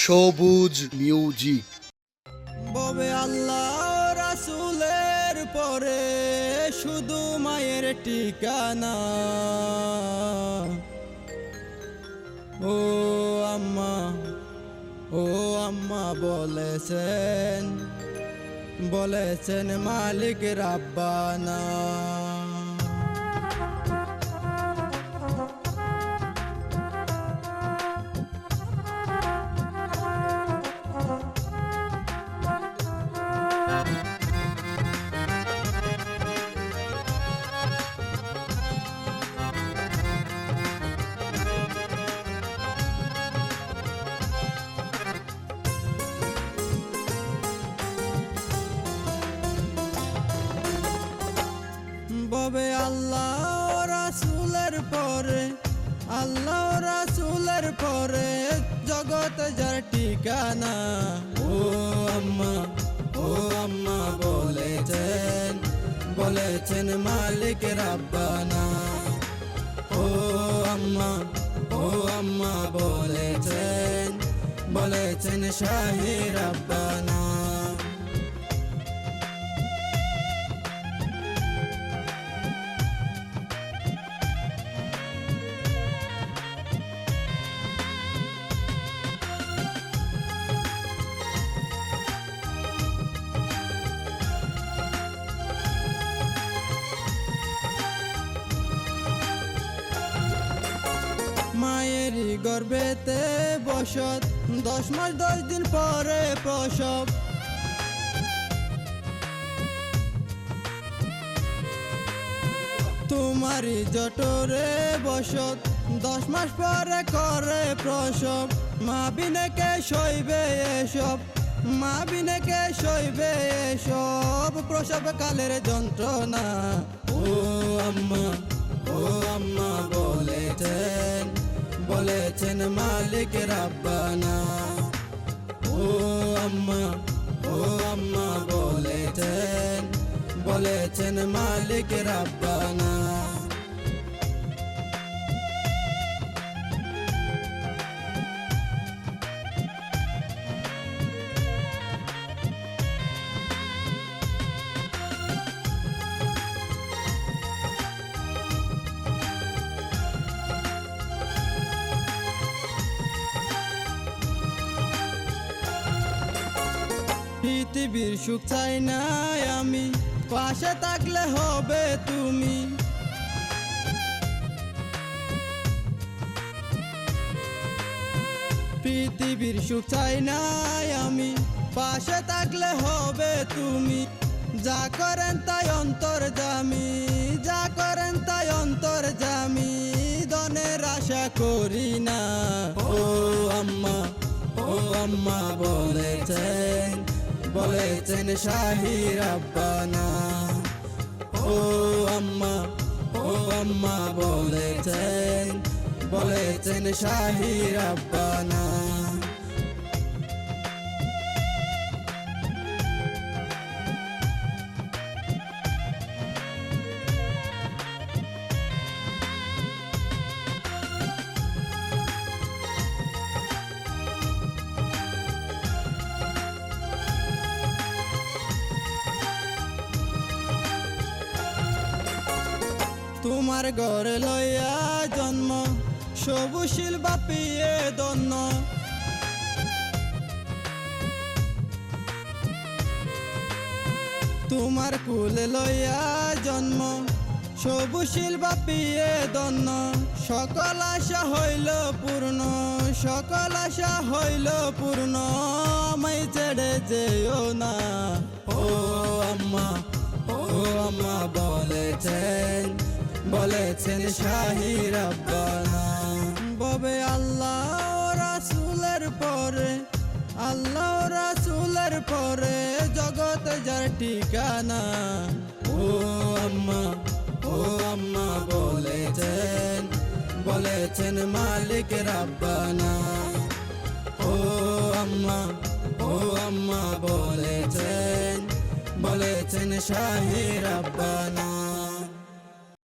সবুজ মিউজিক। ববে আল্লাহ রাসূলের পরে শুধু মায়ের ঠিকানা। ও আম্মা, ও আম্মা বলেছেন, বলেছেন মালিক রাব্বানা। ববে আল্লাহ রাসূলের পরে, আল্লাহ রাসূলের পরে জগত যার ঠিকানা। ও আম্মা, ও আম্মা বলেছেন, বলেছেন মালিক রাব্বানা। ও আম্মা, ও আম্মা বলেছেন, বলেছেন শাহি রাব্বানা। মায়েরই গর্ভেতে বসত, 10 মাস 10 দিন পরে প্রসব। তোমারই জঠরে বসত, 10 মাস পরে করে প্রসব। মা বিনে কে সইবে এসব, মা বিনে কে সইবে এসব প্রসব কালের যন্ত্রণা। ও আম্মা, ও আম্মা বলেছেন, বলেছেন মালিক রাব্বানা। ও আম্মা, ও আম্মা বলেছেন, বলেছেন মালিক রাব্বানা। পৃথিবীর সুখ চাই না আমি, পাশে থাকলে হবে তুমি। পৃথিবীর সুখ চাই না আমি, পাশে থাকলে হবে তুমি। যা করেন তাই অন্তর্যামী, যা করেন তাই অন্তর্যামী, ধনের আশা করি না। ও আম্মা, ও আম্মা বলেছেন, বলেছেন শাহি রাব্বানা। ও আম্মা, ও আম্মা বলেছেন, বলেছেন শাহি রাব্বানা। তোমার ঘরে লইয়া জন্ম, সবুশীল বাপিয়ে দন্য। তোমার কুলে লইয়া জন্ম, সবুশীল বাপিয়ে দন্য। সকল আশা হইল পূর্ণ, সকল আশা হইল পূর্ণ, আমায় ছেড়ে যেও না। ও আম্মা, ও আম্মা বলেছেন, বলেছেন শাহি রাব্বানা। ববে আল্লাহ রাসূলের পরে, আল্লাহ রাসূলের পরে জগত যার ঠিকানা। ও আম্মা, ও আম্মা বলেছেন, বলেছেন মালিক রাব্বানা। ও আম্মা, ও আম্মা বলেছেন, বলেছেন শাহি রাব্বানা।